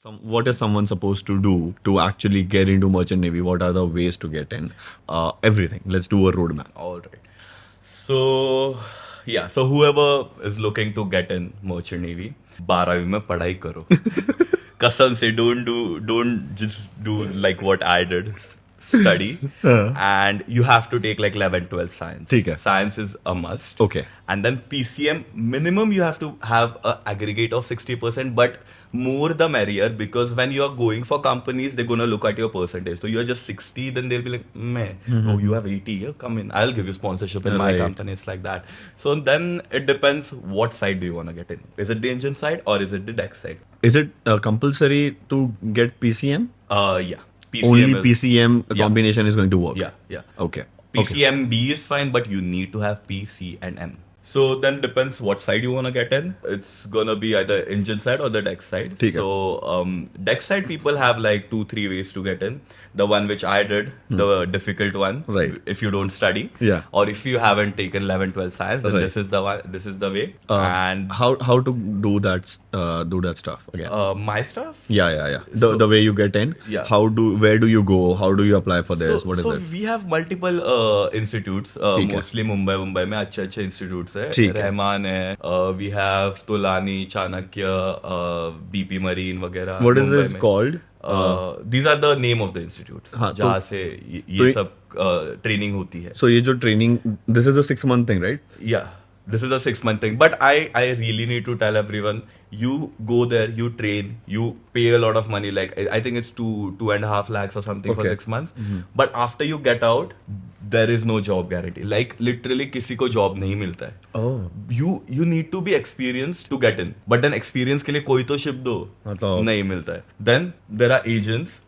What is someone supposed to do to actually get into merchant navy? What are the ways to get in? Everything. Let's do a roadmap. All right. So yeah, so whoever is looking to get in merchant navy, 12वीं में पढ़ाई करो. कसम से don't just do like what I did. Study and you have to take like 11 12 science. ठीक है. Science is a must. Okay. And then PCM minimum you have to have a aggregate of 60%, but more the merrier, because when you are going for companies they're gonna look at your percentage. So you're just 60, then they'll be like, meh, oh you have 80, yeah, come in, I'll give you sponsorship in my Right. company. It's like that. So then it depends what side do you want to get in. Is it the engine side or is it the deck side? Is it compulsory to get PCM? Yeah. PCM Only is, PCM yeah. combination is going to work. Yeah. Okay. PCMB is fine, but you need to have P, C, and M. So then depends what side you want to get in. It's gonna be either engine side or the deck side. ठीक है. So deck side people have like 2-3 ways to get in. The one which I did, the difficult one. Right. If you don't study. Yeah. Or if you haven't taken 11-12 science, then Right. this is the one. This is the way. And How to do that stuff again? my stuff. Yeah. So- The way you get in. Yeah. Where do you go? How do you apply for this? What is so it? we have multiple institutes, ठीक है. mostly Mumbai में अच्छे institutes है. ठीक है. रहमान है, we have Tolani, Chanakya, BP Marine वगैरह. What is Mumbai this में. called? These are the name of the institutes. हाँ, जहाँ तो- से तो ये ये- सब ट्रेनिंग होती है. So ये जो training, this is a 6-month thing, right? Yeah, this is a 6-month thing. But I really need to tell everyone, you go there, you train, you pay a lot of money. Like I think it's 2.5 lakhs or something for Okay. 6 months. But after you get out, there is no job guarantee. Like literally किसी को job नहीं मिलता है. Oh. You need to be experienced to get in. But then experience के लिए कोई तो ship दो. मतलब- नहीं मिलता है. Then there are agents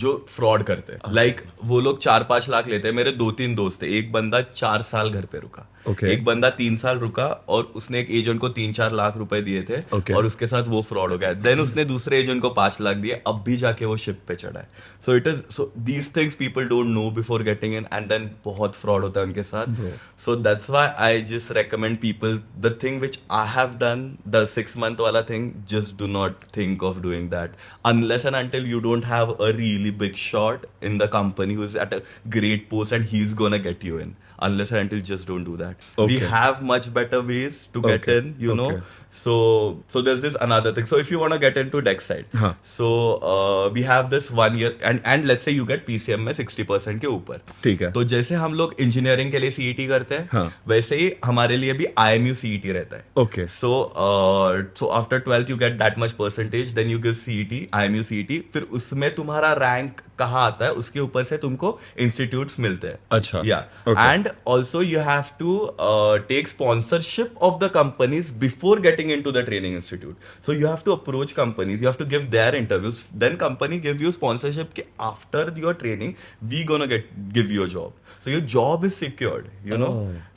जो fraud करते हैं. Like वो लोग 4-5 लाख लेते हैं. मेरे 2-3 दोस्त थे. एक बंदा 4 साल घर पे रुका. Okay. एक बंदा 3 साल रुका और उसने एक एजेंट को 3-4 लाख रुपए दिए थे. Okay. और उसके साथ वो फ्रॉड हो गया. देन उसने दूसरे एजेंट को 5 लाख दिए. अब भी जाके वो शिप पे चढ़ा है. So these things people don't know before getting in, and then बहुत फ्रॉड होता है उनके साथ. So that's why I just recommend people the thing which I have done, the 6-month वाला thing. Just do not think of doing that unless and until you don't have a really big shot in the company who's at a great post and he's gonna get you in. Unless and until, just don't do that. We Okay. have much better ways to get Okay. in, you know. Okay. So there's this another thing. So if you want to get into deck side, हाँ. so we have this 1 year, and let's say you get PCM में 60% के ऊपर. ठीक है. तो जैसे हम लोग इंजीनियरिंग के लिए CET करते हैं, हाँ. वैसे ही हमारे लिए भी IMU CET रहता है. Okay. So after 12th you get that much percentage, then you give CET, IMU CET. फिर उसमें तुम्हारा रैंक कहाँ आता है, उसके ऊपर से तुमको इंस्टीट्यूट्स मिलते हैं. अच्छा. Yeah. Okay. And also you have to take sponsorship of the companies before getting into the training institute. So you have to approach companies, you have to give their interviews, then company give you sponsorship ke after your training we gonna give you a job. So your job is secured, you know.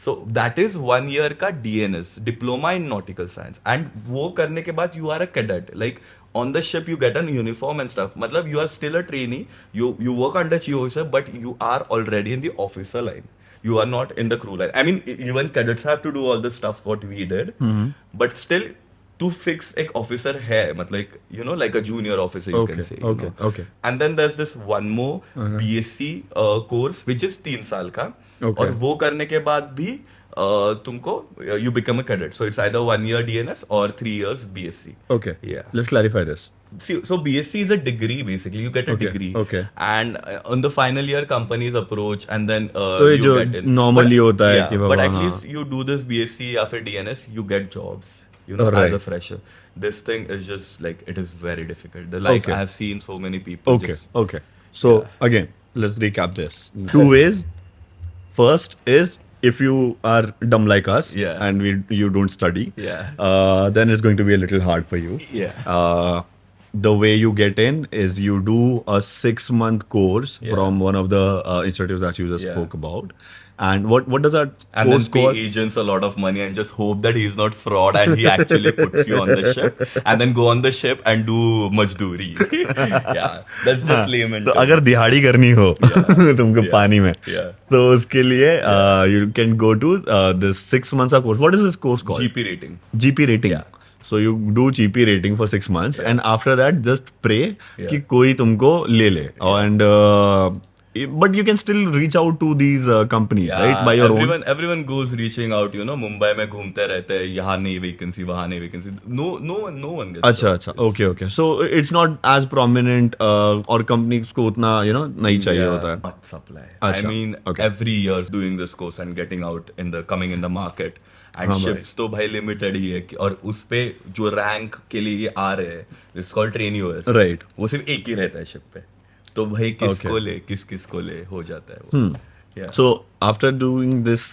So that is 1 year ka DNS, diploma in nautical science, and वो करने के बाद you are a cadet. Like on the ship you get a uniform and stuff. मतलब you are still a trainee, you work under chief officer, but you are already in the officer line. You are not in the crew line. I mean, even cadets have to do all this stuff what we did, but still to fix एक officer है, मतलब you know, like a junior officer you Okay, can say. you okay, know. okay. And then there's this one more BSc course which is 3 साल का. Okay. और वो करने के बाद भी तुमको you become a cadet. So it's either 1 year DNS or 3 years BSc. Okay. Yeah. Let's clarify this. See, so BSc is a degree basically. You get a Okay, degree. okay. And on the final year, companies approach and then तो ये you जो get in. normally होता है yeah, कि but Baba, at हाँ. least you do this BSc after DNS, you get jobs. You know, Right. as a fresher. This thing is just like, it is very difficult. Like Okay. I have seen so many people. Okay. Just, Okay. So again, let's recap this. 2 ways. First is if you are dumb like us Yeah. and you don't study, Yeah. then it's going to be a little hard for you. Yeah. The way you get in is you do a 6-month course Yeah. from one of the institutes that you just Yeah. spoke about. And what does that And then course pay called? agents a lot of money and just hope that he's not fraud and he actually puts you on the ship, and then go on the ship and do majdoori. Yeah, that's just layman तो terms. अगर दिहाड़ी करनी हो तुमको Yeah. पानी में, Yeah. तो उसके लिए you can go to this 6 months का course. What is this course called? GP rating. GP rating. Yeah. So you do GP rating for 6 months, and after that, just pray Yeah. कि कोई तुमको ले ले. And but you can still reach out to these companies, right? By your own. everyone goes reaching out, you know, Mumbai में घूमते रहते हैं, यहाँ नहीं वैकेंसी, वहाँ नहीं वैकेंसी. No one gets अच्छा jobs. अच्छा, okay okay. So it's not as prominent और companies को उतना नहीं चाहिए होता है. Much supply. अच्छा, I mean, okay. every year doing this course and getting out coming in the market. And हाँ भाई. ships तो भाई लिमिटेड ही है और उस पे जो रैंक के लिए ये आ रहे हैं, it's called trainee OS, Right. वो सिर्फ एक ही रहता है शिप पे. तो भाई किसको ले, किस को ले, हो जाता है वो. Yeah. So after doing this,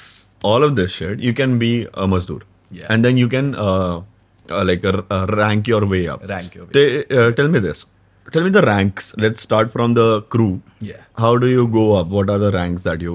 all of this shit, you can be a mazdoor, Yeah. and then you can rank your way up. Rank your way Tell me this. Tell me the ranks. Let's start from the crew. Yeah. How do you go up? What are the ranks that you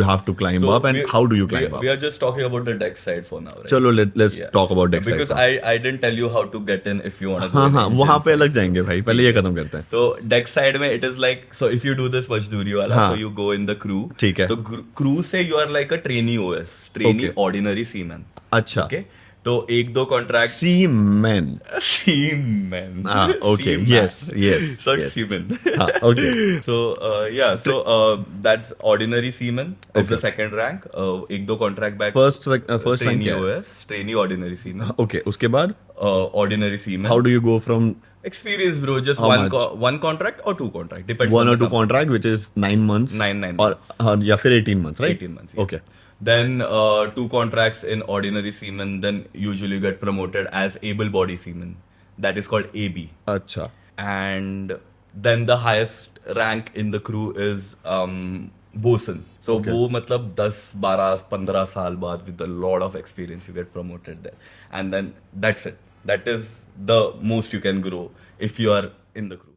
have to climb up, and how do you climb up? We are just talking about the deck side for now, right? चलो let's Yeah. talk about deck Because side. I didn't tell you how to get in if you want to go हाँ in हाँ, engine वहाँ पे side. अलग जाएंगे भाई. पहले ये खत्म करते हैं. तो डेक साइड में it is like, so if you do this मजदूरी वाला, हाँ. So you go in the crew. ठीक है. तो क्रू से you are like a trainee OS, trainee Okay. Ordinary seaman. अच्छा. ओके, तो एक दो contract Seamen. Seaman. Ah, okay. Yes, yes, So yes. Seaman. हाँ, okay. So that's ordinary seaman is the second rank. एक दो contract back. First rank trainee क्या है? OS, trainee ordinary seaman. Okay. उसके बाद Ordinary seaman. how do you go from Experience, bro. Just How one much? one contract or two contract, depends one on or the two contract, which is 9 months? Nine or months. या फिर 18 months, right? 18 months. Yeah. Okay. Then two contracts in ordinary seaman. Then usually you get promoted as able-body seaman. That is called AB. अच्छा. And then the highest rank in the crew is bosun. So वो मतलब 10, 12, 15 साल बाद with a lot of experience you get promoted there. And then that's it. That is the most you can grow if you are in the crew.